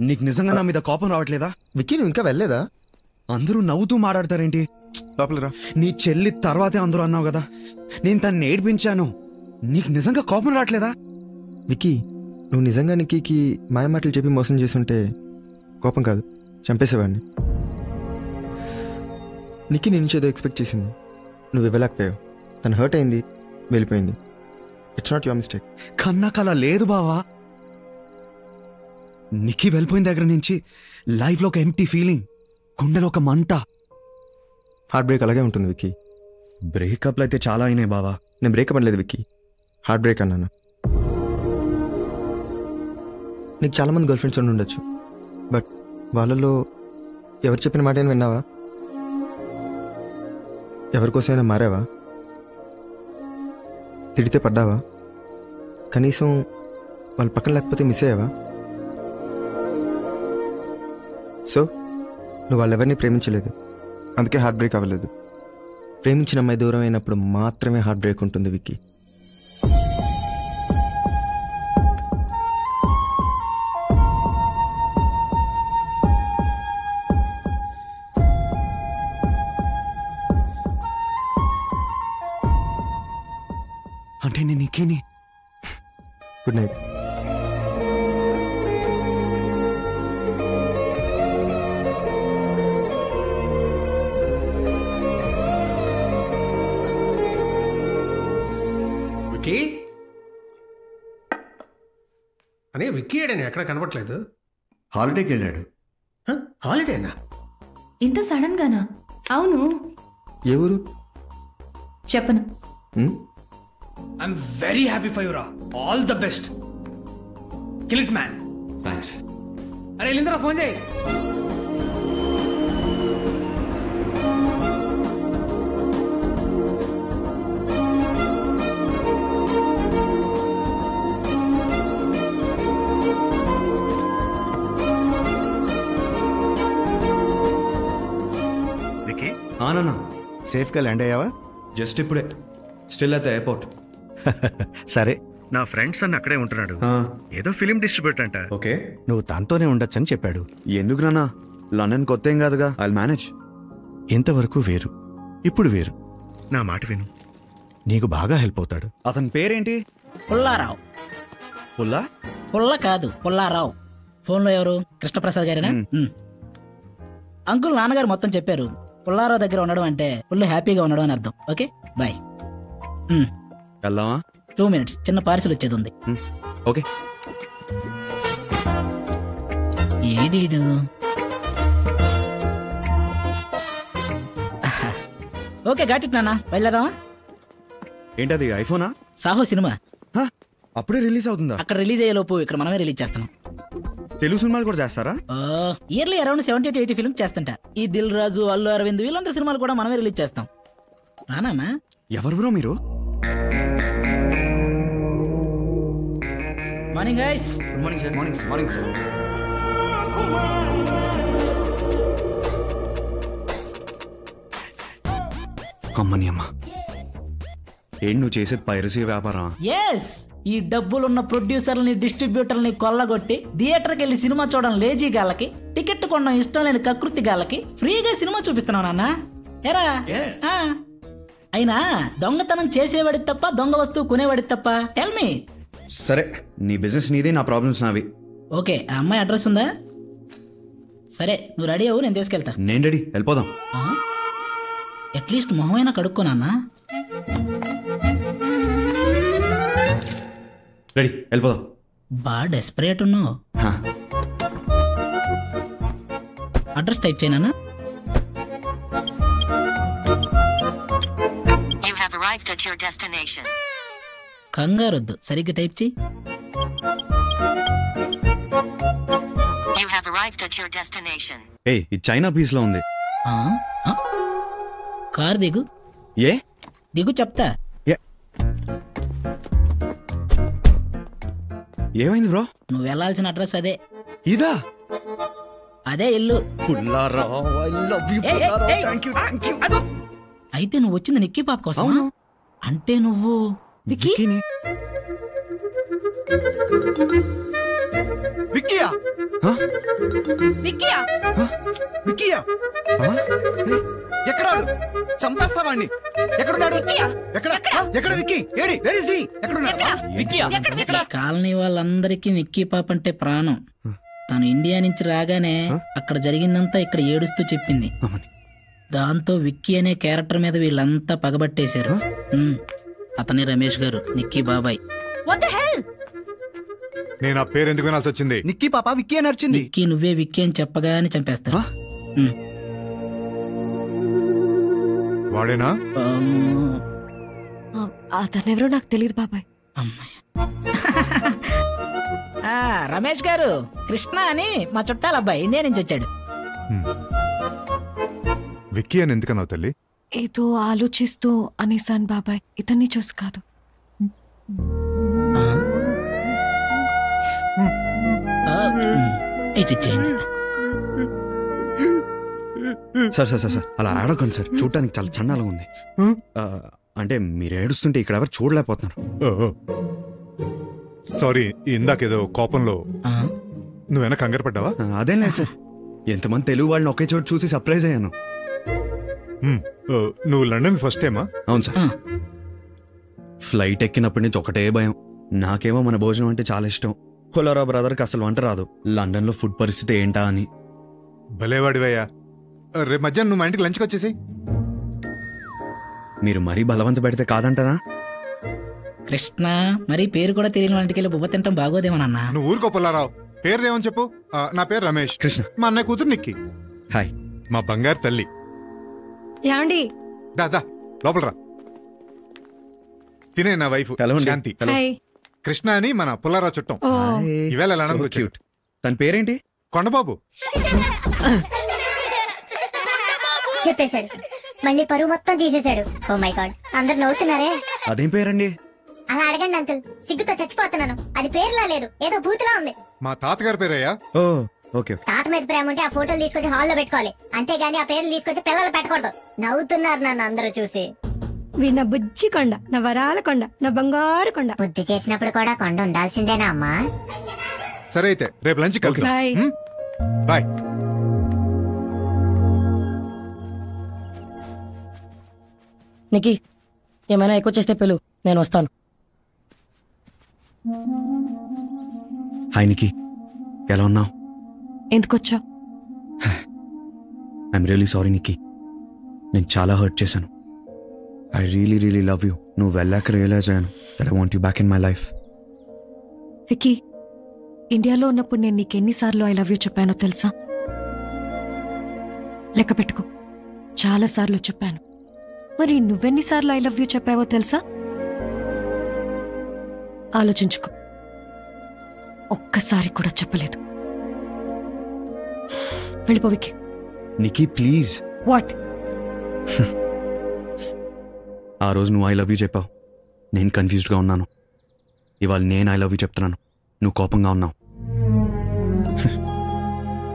నీకు నిజంగా నా మీద కోపం రావట్లేదా? విక్కీ నువ్వు ఇంకా వెళ్ళలేదా? అందరూ నవ్వుతూ మాట్లాడతారేంటి? లోపలరా. నీ చెల్లి తర్వాతే అందరూ అన్నావు కదా, నేను తన్ని ఏడ్పించాను. నీకు నిజంగా కోపం రావట్లేదా? విక్కీ నువ్వు నిజంగా నిక్కీకి మాయమాటలు చెప్పి మోసం చేస్తుంటే కోపం కాదు, చంపేసేవాడిని. నిక్కీ నేను నుంచి ఏదో ఎక్స్పెక్ట్ చేసింది, నువ్వు ఇవ్వలేకపోయావు. తను హర్ట్ అయింది, వెళ్ళిపోయింది. It's not your mistake. కన్నాకలా లేదు బావా. నిక్కీ వెళ్ళిపోయిన దగ్గర నుంచి లైఫ్లో ఒక ఎంప్టీ ఫీలింగ్, గుండెలో ఒక మంట. హార్ట్ బ్రేక్ అలాగే ఉంటుంది విక్కీ. బ్రేకప్లు అయితే చాలా అయినాయి బావా. నేను బ్రేకప్ అనలేదు విక్కీ, హార్ట్ బ్రేక్ అన్నాను. నీకు చాలామంది గర్ల్ ఫ్రెండ్స్ ఉండి ఉండొచ్చు, బట్ వాళ్ళలో ఎవరు చెప్పిన మాట అయినా విన్నావా? ఎవరికోసమైనా మారావా? తిడితే పడ్డావా? కనీసం వాళ్ళ పక్కన లేకపోతే మిస్ అయ్యావా? సో నువ్వు వాళ్ళెవరిని ప్రేమించలేదు, అందుకే హార్ట్ బ్రేక్ అవ్వలేదు. ప్రేమించిన అమ్మాయి దూరం అయినప్పుడు మాత్రమే హార్ట్ బ్రేక్ ఉంటుంది విక్కీ. అంటే నేను నిక్కీని. Good night. విక్కీ అనే విక్కీ ఏడని ఎక్కడ కనపట్లేదు. హాలిడేకి వెళ్ళాడు. హాలిడేనా? ఇంత సడన్ గానా? అవును, ఏ ఊరు చెప్పను. I'm very happy for you, Ra. All the best. Kill it, man. Thanks. అరే లిందరా ఫోన్ చేయి. విక్కీ ఆనా సేఫ్గా ల్యాండ్ అయ్యావా? జస్ట్ ఇప్పుడే, స్టిల్ అట్ ద ఎయిర్పోర్ట్. సరే, నా ఫ్రెండ్స్ అన్న అక్కడే ఉంటున్నాడు, ఏదో ఫిలిం డిస్ట్రిబ్యూటర్ అంట. ఓకే, నువ్వు తనతోనే ఉండొచ్చని చెప్పాడు. ఎందుకు నాన్న, లండన్ కొత్త ఏం కాదుగా, ఐల్ మేనేజ్. ఇంతవరకు వేరు, ఇప్పుడు వేరు. నా మాట విను, నీకు బాగా హెల్ప్ అవుతాడు. అతని పేరేంటి? పుల్లారావు. పుల్లా? పుల్ల కాదు, పుల్లారావు. ఫోన్లో ఎవరు? కృష్ణప్రసాద్ గారేనా? అంకుల్ నాన్నగారు మొత్తం చెప్పారు. పుల్లారావు దగ్గర ఉండడం అంటే ఫుల్ హ్యాపీగా ఉండడం అని అర్థం. Okay bye. వెళ్దామా? 2 minutes, చిన్న పార్సిల్ వచ్చేది ఉంది. ఓకే. ఏడీడు? ఓకే గాట్ ఇట్ నాన్న, వెళ్ళదామా? ఏంటది, ఐఫోనా? సాహో సినిమా అప్పుడే రిలీజ్ అవుతుందా? అక్కడ రిలీజ్ అయ్యే లోపు ఇక్కడ మనమే రిలీజ్ చేస్తాం. తెలుగు సినిమాలు కూడా చేస్తారా? ఇయర్లీ అరౌండ్ 70 to 80 ఫిల్మ్ చేస్తుంటా. ఈ దిల్ రాజు, అల్లు అరవింద్ వీళ్ళందరి సినిమాలు కూడా మనమే రిలీజ్ చేస్తాం. రానా? ఎవరు బ్రో మీరు? Morning guys. Good morning sir. Morning morning sir. అమ్మని అమ్మ, ఏంటి నువ్వు చేసేది పైరసీ వ్యాపారం? ఎస్, ఈ డబ్బులున్న ప్రొడ్యూసర్లని డిస్ట్రిబ్యూటర్ని కొల్లగొట్టి థియేటర్కి వెళ్ళి సినిమా చూడడం లేజీ గాళ్ళకి, టికెట్ కొనడం ఇష్టం లేని కకృతి గాళ్ళకి ఫ్రీగా సినిమా చూపిస్తున్నావు నాన్న. ఎరా అయినా దొంగతనం చేసేవాడి తప్ప, దొంగ వస్తువు కొనేవాడి తప్ప? Tell me. సరే, నీ బిజినెస్ నీది, నా ప్రాబ్లమ్స్ నావి. ఓకే, ఆ అమ్మాయి అడ్రస్ ఉందా? సరే నువ్వు రెడీ అవ్వు, నేను తీసుకెళ్తా. నేను రెడీ, వెళ్ళిపోదాం. అట్లీస్ట్ మొహమైనా కడుక్కోనన్నా. రెడీ, వెళ్ళిపోదాం. బాగా డెస్పరేట్ ఉన్నావు. అడ్రస్ టైప్ చేయనా? కంగారొద్దు, సరిగ్గా టైప్ చేయి. ఏయ్, ఇది చైనా పీస్ లో ఉంది. కార్ దిగు. ఏ దిగు చెప్తా. ఏమైంది బ్రో? నువ్వు వెళ్ళాల్సిన అడ్రస్ అదే. ఇదా? అదే ఇల్లు. అయితే నువ్వు వచ్చింది నిక్కీ పాప కోసం? అంటే నువ్వు విక్కీని విక్కీయా హ? విక్కీయా హ? ఎక్కడ వాడు? చంపేస్తావాణ్ణి. ఎక్కడున్నాడు? ఎక్కడ ఎక్కడ Vicky? AD where is he? ఎక్కడున్నాడు? కాలనీ వాళ్ళందరికీ నిక్కీ పాప అంటే ప్రాణం. తను ఇండియా నుంచి రాగానే అక్కడ జరిగిందంతా ఇక్కడ ఏడుస్తూ చెప్పింది. దాంతో విక్కీ అనే క్యారెక్టర్ మీద వీళ్ళంతా పగబట్టేశారు. అతని రమేష్ గారు, నిక్కీ బాబాయ్. నేను ఆ పేరు ఎందుకు వినాల్సి వచ్చింది? నిక్కీ పాప విక్కీ అని అరిచింది. నిక్కీ నువ్వే విక్కీ అని చెప్పగానే చంపేస్తారు. వాడేనా? అతనెవరో నాకు తెలియదు బాబాయ్. అమ్మాయి రమేష్ గారు, కృష్ణ అని మా చుట్టాల అబ్బాయి ఇండియా నుంచి వచ్చాడు. విక్కీ అని ఎందుకన్నావు తల్లి? ఏదో ఆలోచిస్తూ అనేసాను బాబాయ్, ఇతన్ని చూసి కాదు. సార్ సార్ సార్ సార్ అలా ఆడకండి సార్, చూడటానికి చాలా చండాలంగా ఉంది. అంటే మీరు ఏడుస్తుంటే ఇక్కడ ఎవరు చూడలేకపోతున్నారు. సారీ, ఇందాకేదో కోపంలో నువ్వేనా కంగారు పడ్డావా? అదేం లేదు సార్, ఎంతమంది తెలుగు వాళ్ళని ఒకే చోటు చూసి సర్ప్రైజ్ అయ్యాను. నువ్వు లండన్ ఫస్ట్ టైమా? అవును సార్. ఫ్లైట్ ఎక్కినప్పటి నుంచి ఒకటే భయం. నాకేమో మన భోజనం అంటే చాలా ఇష్టం. హోలారా బ్రదర్కి అసలు వంట రాదు. లండన్లో ఫుడ్ పరిస్థితి ఏంటా అని. భలేవాడివయ్యా. రేపు మధ్యాహ్నం నువ్వు మా ఇంటికి లంచ్కి వచ్చేసి. మీరు మరీ బలవంత పెడితే కాదంటారా? కృష్ణ, మరి పేరు కూడా తెలియని వంటికెళ్ళి బువ్వ తింటాం బాగోదేమోనన్నా. నువ్వు ఊరుకో పుల్లారావు. పేరుదేమని చెప్పు. నా పేరు రమేష్. కృష్ణ మా అన్నయ్య కూతురు నిక్కీ. హాయ్. మా బంగారు తల్లి. ఏమండి? దా లోపల రా. తినే నా వైఫ్ శాంతి. కృష్ణ అని మన పుల్లారావు చుట్టం. ఈవేళ లండన్కి వచ్చాడు. తన పేరేంటి? కొండబాబు. చెప్పేశాడు, మళ్ళీ పరువు మొత్తం తీసేశాడు. ఓ మై గాడ్, అందరు నవ్వుతున్నారే. అదేం పేరండి? అలా అడగండి అంకుల్, సిగ్గుతో చచ్చిపోతున్నాను. అది పేరులా లేదు, ఏదో బూతులా ఉంది. మా తాతగారి పేరయ్యా. ఓ ఓకే. తాత మీద ప్రేమ ఉంటే ఆ ఫోటోలు తీసుకొచ్చి హాల్లో పెట్టుకోవాలి, అంతేగాని ఆ పేర్లు తీసుకొచ్చి పిల్లలు పెట్టకూడదు. నవ్వుతున్నారు నన్ను అందరూ చూసి. నా బుజ్జి కొండ, నా వరాల కొండ, నా బంగారు కొండ. బుద్ధి చేసినప్పుడు కూడా కొండ ఉండాల్సిందేనా అమ్మా? సరే అయితే రేపు లంచ్ కలుద్దాం. బాయ్. నిక్కీ, ఏమైనా ఎక్కువ చేస్తే పిలు, నేను వస్తాను. హాయ్ నిక్కీ, ఎలా ఉన్నావు? ఎందుకొచ్చా? ఐఎమ్ రియలీ సారీ నిక్కీ, నేను చాలా హర్ట్ చేశాను. I really really love you. నువ్వు వెళ్ళాక రియలైజ్ అయ్యాను that I want you back in my life. Vicky, ఇండియాలో ఉన్నప్పుడు నేను నీకెన్నిసార్లు ఐ లవ్ యూ చెప్పానో తెలుసా? లెక్క పెట్టుకో, చాలా సార్లు చెప్పాను. మరి నువ్వెన్నిసార్లు ఐ లవ్ యూ చెప్పావో తెలుసా? ఆలోచించుకో. ఒక్కసారి కూడా చెప్పలేదు. వెళ్ళిపో విక్కీ. నిక్కీ ప్లీజ్. వాట్? ఆ రోజు నువ్వు ఐ లవ్ యూ చెప్పావు, నేను కన్ఫ్యూజ్డ్గా ఉన్నాను. ఇవాళ నేను ఐ లవ్ యూ చెప్తున్నాను, నువ్వు కోపంగా ఉన్నావు.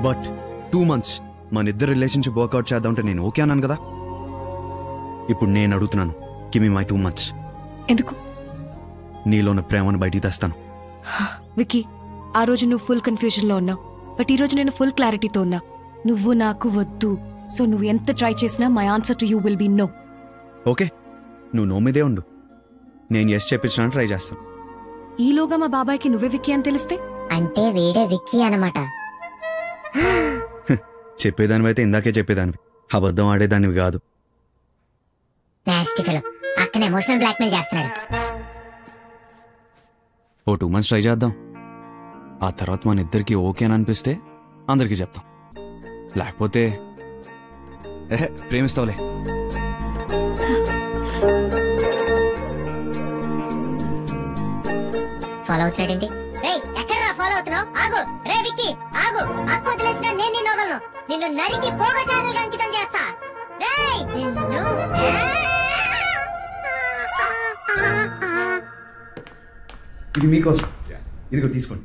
బట్ 2 months మన ఇద్దరు రిలేషన్షిప్ వర్కౌట్ చేద్దామంటే నేను ఓకే అన్నాను కదా. ఇప్పుడు నేను అడుగుతున్నాను, గివ్ మీ మై 2 months. ఎందుకు? నీలో ఉన్న ప్రేమను బయటికి తెస్తాను. విక్కీ, ఆ రోజు నువ్వు ఫుల్ కన్ఫ్యూజన్లో ఉన్నావు, బట్ ఈ రోజు నేను ఫుల్ క్లారిటీతో ఉన్నా. నువ్వు నాకు వద్దు, సో నువ్వు ఎంత ట్రై చేసినా my answer to you will be no. Okay, నువ్వు నో మీదే ఉండు, నేను ఎస్ చెప్పించడానికి ట్రై చేస్తాను. ఈలోగా మా బాబాయ్కి నువ్వే విక్కీ అని తెలిస్తే? అంటే వీడే విక్కీ అన్నమాట. చెప్పేదానివి అయితే ఇందాకే చెప్పేదానివి, అబద్ధం ఆడేదానివి కాదు. అక్కడ ఎమోషనల్ బ్లాక్మెయిల్ చేస్తున్నాడు. ఓ 2 months ట్రై చేద్దాం. ఆ తర్వాత మన ఇద్దరికి ఓకే అని అనిపిస్తే అందరికీ చెప్తాం, లేకపోతే ప్రేమిస్తావులే. ఫాలో అవుతున్నాడేంటి? ఎక్కడరా ఫాలో అవుతున్నావు? ఆగు రే విక్కీ, ఆగు. అక్క వదిలేసిన నేను నిన్ను వదలను. నిన్ను నరికి పోగ చాదలుగా అంకితం చేస్తా. రేయ్ నిన్ను. ఇది మీకోసం, ఇదిగో తీసుకోండి.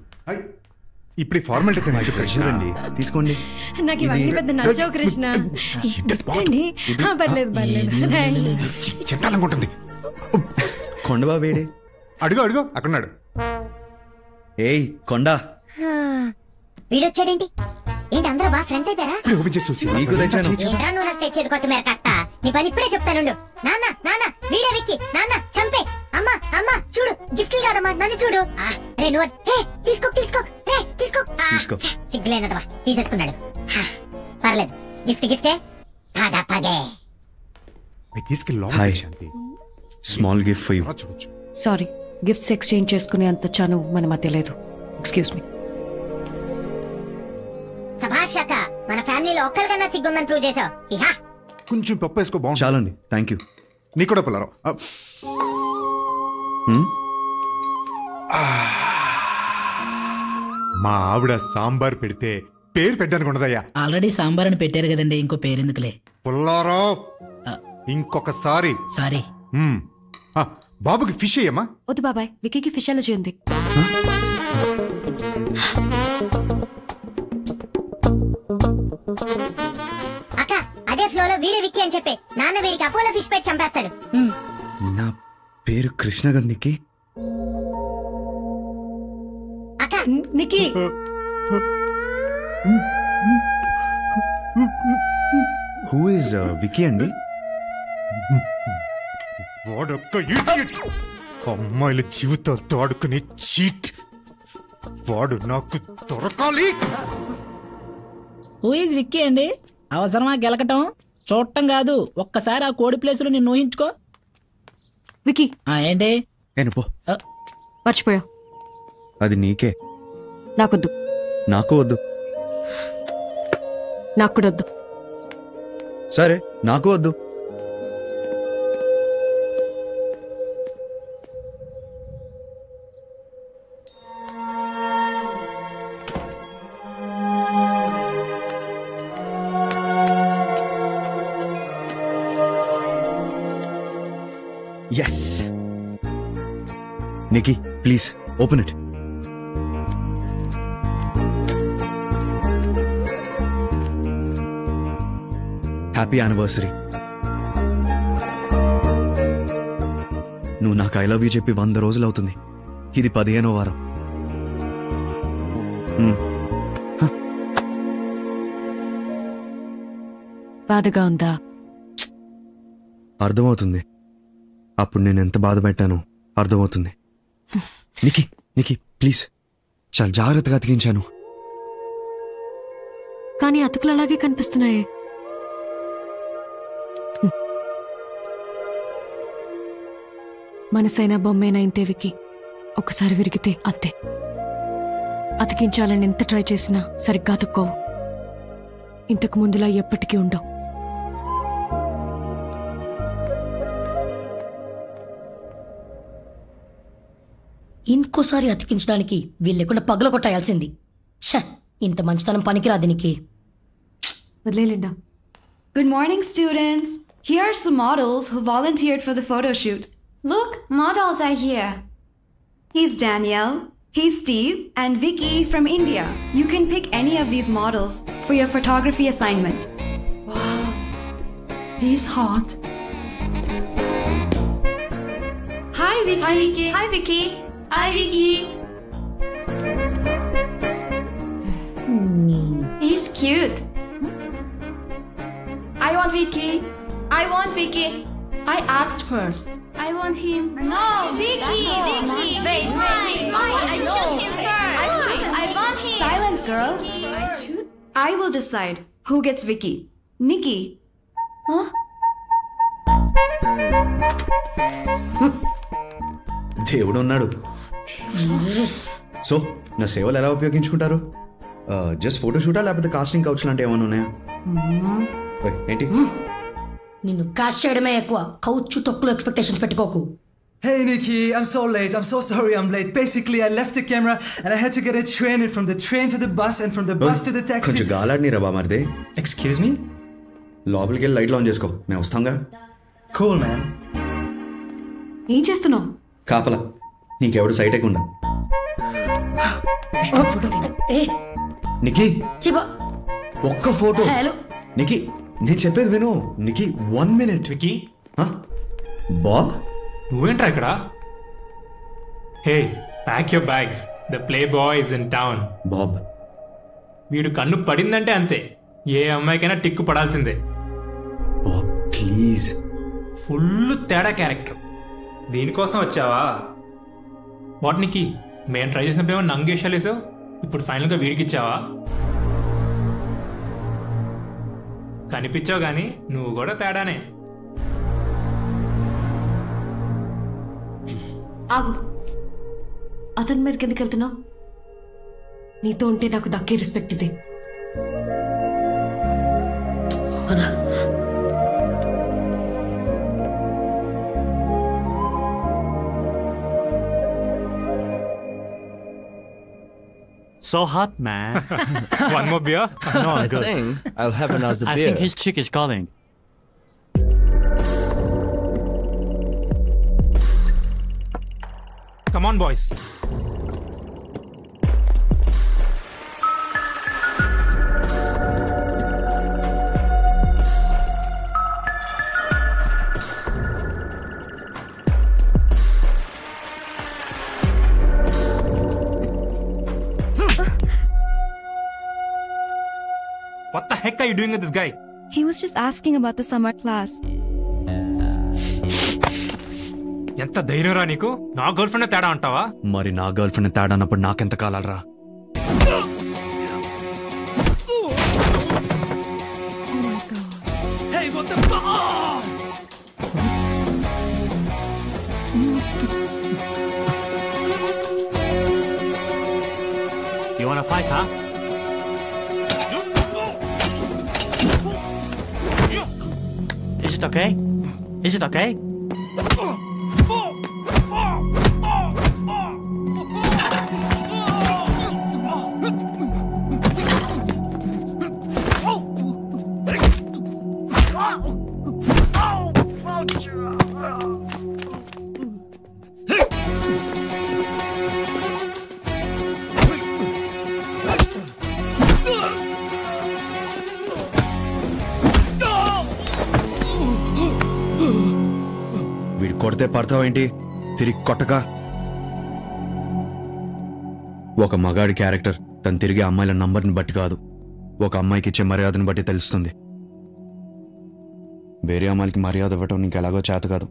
ఇప్పుడు ఫార్మాలిటీస్ అండి, తీసుకోండి. నాకు ఇవన్నీ పెద్ద నచ్చవు కృష్ణ. పర్లేదు పర్లేదు. చెప్పాలనుకుంటుంది. కొండబాబు వేడి. అడుగు అడుగు, అక్కడున్నాడు. ఏయ్ కొండ. వీడొచ్చాడేంటి? ఏంటి అందరూ బాగా ఫ్రెండ్స్ అయిపోయారా? నీకు తెచ్చాను. ఏంట్రా నువ్వు నాకు తెచ్చేది కొత్తిమీర కట్ట? నీ పని ఇప్పుడే చెప్తానుండు. నాన్న నాన్న వీడే విక్కి. నాన్న చంపే. అమ్మా అమ్మా చూడు, గిఫ్ట్లు కాదమ్మా, నన్ను చూడు. రే నువ్వు తీసుకో తీసుకో, రే తీసుకో. సిగ్గులేనదవా, తీసేసుకున్నాడు. పర్లేదు, గిఫ్ట్ గిఫ్టే. పగ పగే. Hi, small gift for you. Sorry, gifts exchange చేసుకునే అంత చనువు మన మధ్య లేదు. Excuse me. సభాషక, మన ఫ్యామిలీలో ఒక్కరికన్నా సిగ్గుందని ప్రూవ్ చేసావు. ఇహా కొంచెం పప్పు వేసుకో, బాగుంది. చాలండి, థ్యాంక్ యూ. నీ కూడా పుల్లారావు. మా ఆవిడ సాంబార్ పెడితే పేరు పెట్టడానికి ఉండదయ్యా. ఆల్రెడీ సాంబార్ అని పెట్టారు కదండి, ఇంకో పేరు ఎందుకులే. పుల్లారావు, ఇంకొకసారి. సారీ. బాబుకి ఫిష్ అయ్యమ్మా. వద్దు బాబాయ్, విక్కీకి ఫిష్ అలర్జీ ఉంది. అక్క, అదే ఫ్లోలో వీడే విక్కీ అని చెప్పి నాన్న వీడికి అపోలో ఫిష్ పెట్టి చంపేస్తాడు. నా పేరు కృష్ణ గారు. నిక్కి అక్క, నిక్కీ హూ ఇస్ విక్కీ అండి? వాడొక్క ఇడియట్. అమ్మాయిల జీవితాలతో ఆడుకునే చీట్. వాడు నాకు దొరకాలి. హూ ఈజ్ విక్కీ అండి? అవసరమా గెలకటం? చూడటం కాదు, ఒక్కసారి ఆ కోడి ప్లేసులో నిన్ను ఊహించుకో. విక్కీ ఏంటి? పో. మర్చిపోయా. అది నీకే. నాకొద్దు. నాకు వద్దు. నాకు కూడా వద్దు. సరే, నాకు వద్దు. Yes. Nikki, please open it. Happy anniversary. నువ్వు నాకు ఐ లవ్ యూ చెప్పి 100 రోజులు అవుతుంది. ఇది 15వ వారం. బాధగా ఉందా? అర్థమవుతుంది. అప్పుడు నేను ఎంత బాధ పెట్టానో అర్థమవుతుంది. నిక్కి, నిక్కి ప్లీజ్, చాలా జాగ్రత్తగా అతికించాను. కానీ అతుకులు అలాగే కనిపిస్తున్నాయే. మనసైనా బొమ్మేనా ఇంతే వికి. ఒకసారి విరిగితే అంతే. అతికించాలని ఎంత ట్రై చేసినా సరిగ్గా అతుక్కోవు. ఇంతకు ముందులా ఎప్పటికీ ఉండవు. ఇంకోసారి అతికించడానికి వీళ్ళెకుండా పగల కొట్టాల్సింది. ఛ, ఇంత మంచితనం పనికిరాదు నీకు. వదిలేలేండా. Good morning, students. Here are some models who volunteered for the photo shoot. Look, models are here. He's Danielle, he's Steve, and Vicky from India. You can pick any of these models for your photography assignment. Wow, he's hot. Hi, Vicky. Hi, Vicky. Hi, Vicky. Hi, Vicky. He's cute. I want Vicky. I want Vicky. I asked first. I want him. No, Vicky. Vicky. Wait, mine. I choose him first. I want him. Silence, girl. I will decide who gets Vicky. Nikki. Huh? దేవుడు ఉన్నాడు. So నా సేవలు ఎలా ఉపయోగించుకుంటారు? Just photo షూటా లేకపోతే casting couch లాంటి ఏమైనా ఉన్నాయా? ఏంటి? నిన్ను కాస్ట్ చేయడమే ఎక్కువ. కౌచ్ తక్కువ ఎక్స్పెక్టేషన్స్ పెట్టుకోకు. Hey Nikki, I'm so late. I'm so sorry I'm late. Basically, I left the camera and I had to get a train and from the train to the bus and from the bus to the taxi. కొంచెం గాలాడిని రా బామర్దే. Excuse me? లోపలికి వెళ్ళి లైట్లు on చేసుకో, మేము వస్తాంగా. Cool man. ఏం చేస్తున్నావు? కాపలా, నీకెవడు సైట్ ఎక్కుండా. నికి ఒక్క ఫోటో. నికి నేను చెప్పేది విను. నికి 1 minute. వికీ, బాబ్ నువ్వేంట్రా ఇక్కడ? Hey, pack your bags. The playboy is in town. Bob వీడు కన్ను పడిందంటే అంతే, ఏ అమ్మాయికైనా టిక్కు పడాల్సిందే. ప్లీజ్. ఫుల్ తేడా క్యారెక్టర్. దీనికోసం వచ్చావా? వాటికి మేము ట్రై చేసినప్పుడు ఏమో నంగేషాలు వేసావు, ఇప్పుడు ఫైనల్గా వీడికి ఇచ్చావా? కనిపించావు కానీ నువ్వు కూడా తేడానే. ఆగు, అతని మీదకి ఎందుకు వెళ్తున్నావు? నీతో ఉంటే నాకు దక్కే రెస్పెక్ట్ ఇది. So hot, man. One more beer? No, I'm I good. think I'll have another I beer. think his chick is calling. Come on, boys. What the heck are you doing with this guy? He was just asking about the summer class. ఎంత ధైర్యంరా నీకు? నా girl friend తేడా అంటావా? మరి నా girl friend తేడా అన్నప్పుడు నాకెంత కాలాలరా? Hey, what the fuck? You wanna fight, huh? Is it okay? Is it okay? వీడు కొడితే పడతావేంటి? తిరిగి కొట్టక. ఒక మగాడి క్యారెక్టర్ తను తిరిగే అమ్మాయిల నంబర్ని బట్టి కాదు, ఒక అమ్మాయికి ఇచ్చే మర్యాదను బట్టి తెలుస్తుంది. వేరే అమ్మాయిలకి మర్యాద ఇవ్వటం నీకు ఎలాగో చేత కాదు,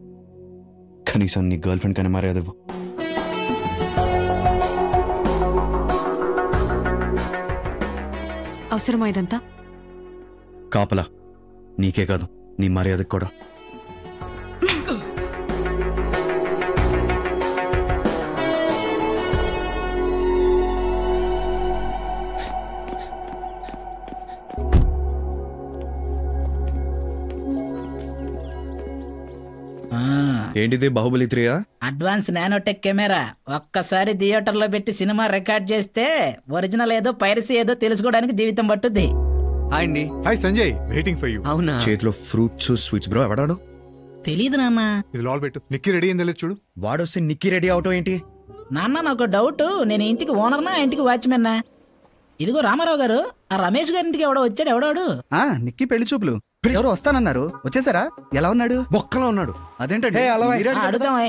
కనీసం నీ గర్ల్ ఫ్రెండ్ కానీ మర్యాద ఇవ్వు. అవసరమా ఇదంతా? కాపలా నీకే కాదు, నీ మర్యాదకు కూడా. ఏంటిది, బాహుబలి 3? Advance nanotech camera. ఒక్కసారి థియేటర్లో పెట్టి సినిమా రికార్డ్ చేస్తే ఒరిజినల్ ఏదో పైరసీ ఏదో తెలుసుకోవడానికి జీవితం పట్టుద్ది. హాయ్ అండి. Hi Sanjay, waiting for you. అవునా? చేతిలో ఫ్రూట్స్ స్వీట్స్. బ్రో ఎవడాడు? తెలీదు నాన్న. ఇది లాల్ పెట్టు. నిక్కీ రెడీ అయిందో చూడు. వాడొస్తే నిక్కీ రెడీ అవటం ఏంటి? నాన్న నాకు డౌట్, నేను ఇంటికి ఓనర్నా ఇంటికి వాచ్మెన్నా? ఇదిగో రామారావు గారు, ఆ రమేష్ గారింటికి ఎవడో వచ్చాడు. ఎవడాడు? నిక్కీ పెళ్లి చూపులు ఎవరు వస్తానన్నారు, వచ్చేసారా? ఎలా ఉన్నాడు? బొక్కలో ఉన్నాడు. అదేంటండి? అడుగుతామా?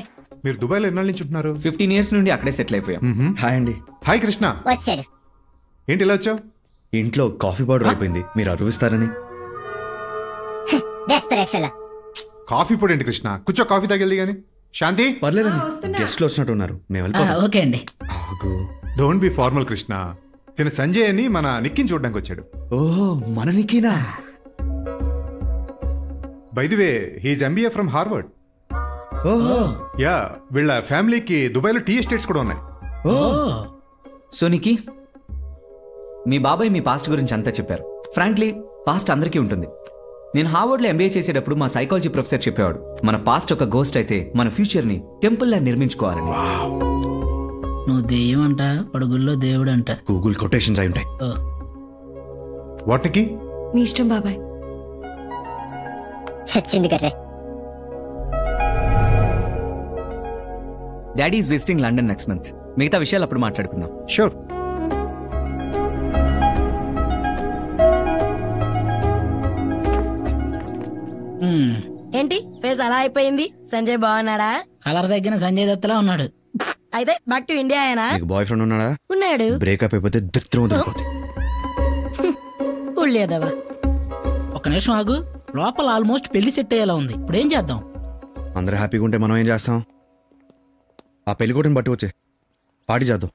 మీరు దుబాయ్లో ఎన్నాళ్ళ నుంచి ఉంటున్నారు? 15 years నుండి అక్కడే సెటిల్ అయిపోయాం. హాయ్ అండి. హాయ్ కృష్ణ. వచ్చాడు. ఏంటి ఇలా వచ్చావు? ఇంట్లో కాఫీ పౌడర్ అయిపోయింది, మీరు అరువిస్తారని. కాఫీ పొడి ఏంటి కృష్ణ? కూర్చో, కాఫీ తాగెళ్ది గాని. శాంతి. పర్లేదండి, గెస్ట్లు వచ్చినట్టు ఉన్నారు, మేము వెళ్ళిపోతాం. ఓకే అండి. Don't be formal Krishna. నేను సంజయ్ అని మన నిక్కిని చూడడానికి వచ్చాడు. ఓహో, మన నిక్కీనా? By the way, he's MBA from Harvard. ఓహో. యా, వీళ్ళ ఫ్యామిలీకి దుబాయ్లో టీ ఎస్టేట్స్ కూడా ఉన్నాయి. సో నిక్కీ, మీ బాబాయ్ మీ పాస్ట్ గురించి అంతా చెప్పారు. ఫ్రాంక్లీ పాస్ట్ అందరికీ ఉంటుంది. నేను హార్వర్డ్లో ఎంబీఏ చేసేటప్పుడు మా సైకాలజీ ప్రొఫెసర్ చెప్పేవాడు, మన పాస్ట్ ఒక గోస్ట్ అయితే మన ఫ్యూచర్ని టెంపుల్లా నిర్మించుకోవాలని. నువ్వు దెయ్యం అంట, పడుగుల్లో దేవుడు అంట. గూగుల్ కొటేషన్స్ అయి ఉంటాయి. వాటికి మీ ఇష్టం బాబాయ్. సచ్చింది కదా. Daddy is visiting London next month. మిగతా విషయాలు అప్పుడు మాట్లాడుకుందాం. షూర్. ఏంటి ఫేస్ అలా అయిపోయింది? సంజయ్ బాగున్నాడా? కలర్ తగ్గిన సంజయ్ దత్తలా ఉన్నాడు. అయితే బ్యాక్ టు ఇండియా. ఆయన నీకు బాయ్ ఫ్రెండ్ ఉన్నాడా? ఉన్నాడు. బ్రేకప్ అయిపోతే దరిద్రం వదిలిపోతుంది. ఉళ్ళేదవా ఒక నిమిషం ఆగు. లోపల ఆల్మోస్ట్ పెళ్లి సెట్ అయ్యేలా ఉంది. ఇప్పుడు ఏం చేద్దాం? అందరూ హ్యాపీగా ఉంటే మనం ఏం చేస్తాం? ఆ పెళ్లి కొట్టిని పట్టు వచ్చే పార్టీ చేద్దాం.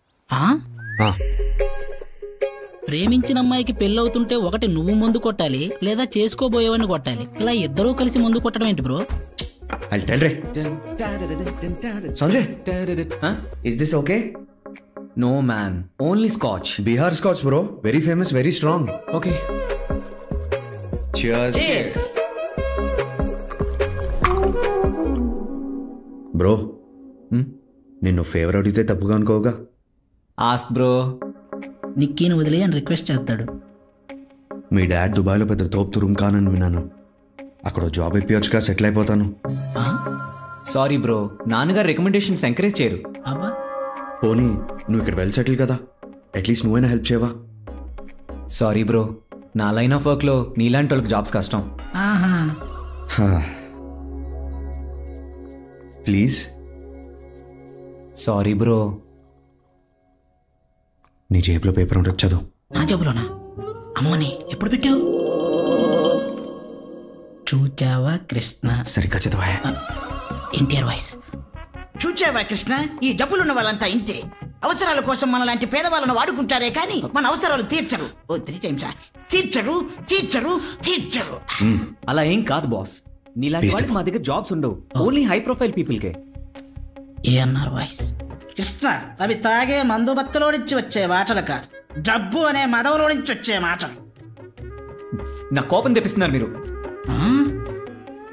ప్రేమించిన అమ్మాయికి పెళ్లి అవుతుంటే ఒకటి నువ్వు ముందు కొట్టాలి, లేదా చేసుకోబోయేవాడిని కొట్టాలి. ఇలా ఇద్దరూ కలిసి ముందు కొట్టడం ఏంటి bro? Sanjay, is this okay? No man, only scotch. Bihar scotch bro, very famous, very strong. Okay, cheers bro. నిన్ను ఫేవర్ అడిగితే తప్పుగా అనుకోగా. Ask bro. నిక్కీని వదిలే అని రిక్వెస్ట్ చేస్తాడు. మీ డాడ్ దుబాయ్లో పెద్ద తోపు తురుము కానని విన్నాను. అక్కడ జాబ్ ఇప్పించగా సెటిల్ అయిపోతాను. సారీ బ్రో, నాన్నగారు రికమెండేషన్స్ ఎంకరేజ్ చేయరు. పోనీ నువ్వు ఇక్కడ వెల్ సెటిల్ కదా, అట్లీస్ట్ నువ్వైనా హెల్ప్ చేయవా? సారీ బ్రో, నా లైన్ ఆఫ్ వర్క్లో నీలాంటి వాళ్ళకి జాబ్స్ కష్టం. ప్లీజ్. Sorry bro. నీ జేబులో పేపర్ ఉంటుంది, చదువు. నా జేబులోనా? అమ్మని ఎప్పుడు పెట్టావు? చూచావా కృష్ణ? సరిగ్గా చదవా. ఎన్టీఆర్ వాయిస్. చూచావా కృష్ణ, ఈ డబ్బులున్న వాళ్ళంతా ఇంతే. అవసరాల కోసం మనలాంటి పేదవాళ్ళను వాడుకుంటారే కానీ మన అవసరాలు తీర్చరు. 3 times తీర్చరు తీర్చరు తీర్చరు. అలా ఏం కాదు బాస్, నీలాంటి వాళ్ళకి మా దగ్గర జాబ్స్ ఉండవు. ఓన్లీ హై ప్రొఫైల్ పీపుల్కే. ఏఎన్ఆర్ వాయిస్. కృష్ణ, అవి తాగే మందు బత్తలో నుంచి వచ్చే మాటలు కాదు, డబ్బు అనే మదవలో నుంచి వచ్చే మాటలు. నా కోపం తెప్పిస్తున్నారు మీరు.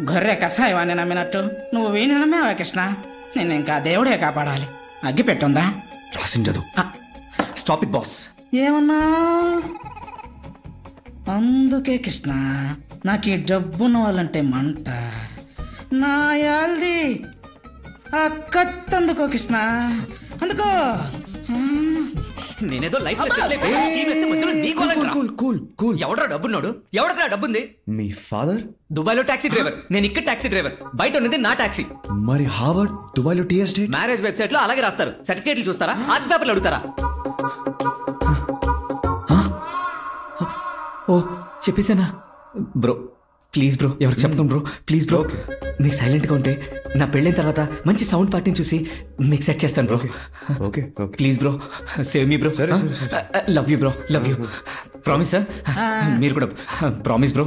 గొర్రె కషాయవాన్ని నమ్మినట్టు నువ్వు వీణి నమ్మావా కృష్ణ? నేను ఇంకా దేవుడే కాపాడాలి. అగ్గి పెట్టుందా? రాసించదు. Stop it boss. ఏమన్నా? అందుకే కృష్ణ, నాకు ఈ డబ్బున్న వాళ్ళంటే మంట. నా యాల్ది అక్కత్తందుకో కృష్ణ, అందుకో. నేనేదో లైఫ్ ఎవడరా డబ్బున్నాడు? ఎవడరా డబ్బుంది? మీ ఫాదర్ దుబాయ్లో టాక్సీ డ్రైవర్, నేను ఇక్కడ టాక్సీ డ్రైవర్. బయట ఉన్నది నా టాక్సీ. మరి హార్వర్డ్, దుబాయ్లో టీ ఎస్టేట్. మ్యారేజ్ వెబ్సైట్ లో అలాగే రాస్తారు. సర్టిఫికేట్లు చూస్తారా? ఆర్ట్ పేపర్లు అడుగుతారా? ఓ చెప్పేసానా? బ్రో ప్లీజ్ బ్రో, ఎవరికి చెప్పను బ్రో, ప్లీజ్ బ్రో. మీరు సైలెంట్గా ఉంటే నా పెళ్ళైన తర్వాత మంచి సౌండ్ పార్టీని చూసి మీకు సెట్ చేస్తాను bro. Okay please bro, save me bro. Love you bro, love you. Promise sir? మీరు కూడా promise bro.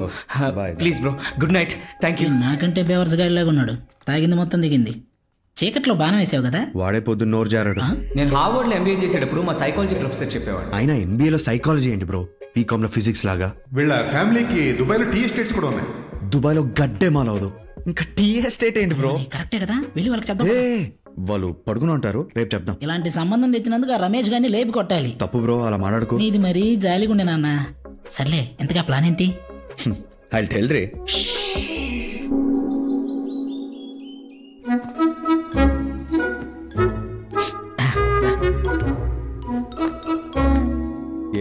Please bro, good night. Thank you. నాకంటే బేవర్స్ గాడిలాగా ఉన్నాడు. తాగింది మొత్తం దిగింది. చీకట్లో బాణం వేసావు కదా? వాడే పొద్దున్న నోరు జారాడు. నేను హార్వర్డ్ లో ఎంబీఏ చేసేటప్పుడు మా సైకాలజీ ప్రొఫెసర్ చెప్పేవాడు. అయినా ఎంబీఏలో సైకాలజీ ఏంటి బ్రో? బీకామ్ లో ఫిజిక్స్ లాగా. వీళ్ళ ఫ్యామిలీకి దుబాయ్లో టీ ఎస్టేట్స్ కూడా ఉన్నాయి. దుబాయ్లో గడ్డే మాలవదు, ఇంకా టీ ఎస్టేట్ ఏంటి బ్రో? కరెక్టే కదా, వెళ్ళి వాళ్ళకి చెప్దాం. వాళ్ళు పడుకుని ఉంటారు, రేపు చెప్దాం. ఇలాంటి సంబంధం తెచ్చినందుకు ఆ రమేష్ గారిని లేపి కొట్టాలి. తప్పు బ్రో, అలా మాట్లాడుకో. నీది మరీ జాలిగుండే నాన్న. సర్లే, ఎంతగా ప్లాన్ ఏంటి? ఐల్ టెల్ రే.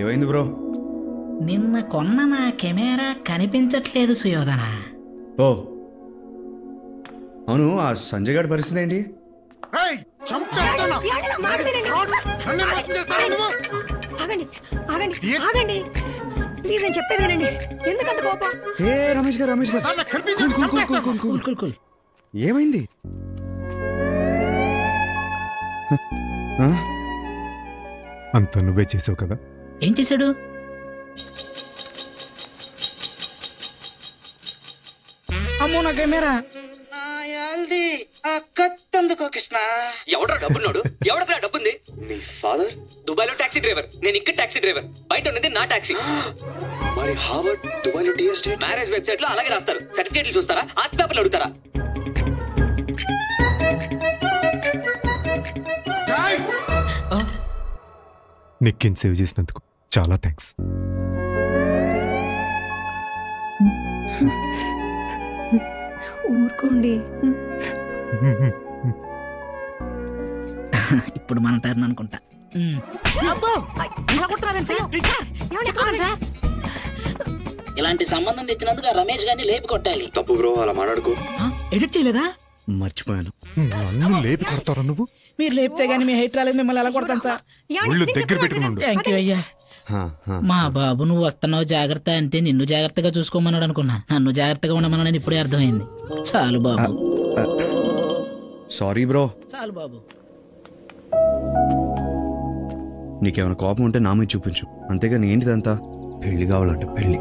ఏమైంది బ్రో? నిన్న కొన్న నా కెమెరా కనిపించట్లేదు సుయోధన. ఓ అవును, ఆ సంజయ్ గారి పరిస్థితి ఏంటి? ప్లీజ్ నేను చెప్పేది వినండి. ఎందుకంత కోపం? రమేష్ గారు, రమేష్ గారు, ఏమైంది? అంత నువ్వే చేసావు కదా? ఏం చేశాడు? అమ్మో నా కెమెరా. అక్కత్తందుకో కృష్ణ. ఎవడరా డబ్బున్నాడు? ఎవడరా డబ్బుంది? మీ ఫాదర్ దుబాయ్లో టాక్సీ డ్రైవర్, నేను ఇక్కడ టాక్సీ డ్రైవర్. బయట ఉన్నది నా టాక్సీ. మరి హార్వర్డ్, దుబాయ్లో టీ ఎస్టేట్. మ్యారేజ్ వెబ్సైట్ లో అలాగే రాస్తారు. సర్టిఫికేట్లు చూస్తారా? ఆర్ట్ పేపర్లు అడుగుతారా? నిక్కిని సేవ్ చేసినందుకు చాలా థ్యాంక్స్. ఊరుకోండి. ఇప్పుడు మన టర్న్ అనుకుంటా. ఇలాంటి సంబంధం తెచ్చినందుకు ఆ రమేష్ గారిని లేపి కొట్టాలి. తప్పు బ్రో, అలా మాట్లాడుకో. ఎడిట్ చేయలేదా? మర్చిపోయాను. నన్ను లేపి కొడతారా నువ్వు? మీరు లేపితే గానీ మీ హైట్ రాలేదు, మిమ్మల్ని ఎలా కొడతాను సార్? ఒళ్ళు దగ్గర పెట్టుకున్నాడు. థ్యాంక్ యూ అయ్యా. మా బాబు నువ్వు వస్తున్నావు జాగ్రత్త అంటే నిన్ను జాగ్రత్తగా చూసుకోమన్నాడు అనుకున్నా. నన్ను జాగ్రత్తగా ఉండమని ఇప్పుడే అర్థమైంది. చాలు బాబు. Sorry bro. చాలు బాబు. నీకేమైనా కోపం ఉంటే నా మీద చూపించు, అంతేగాని ఏంటిదంతా? పెళ్లి కావాలంటే పెళ్లి.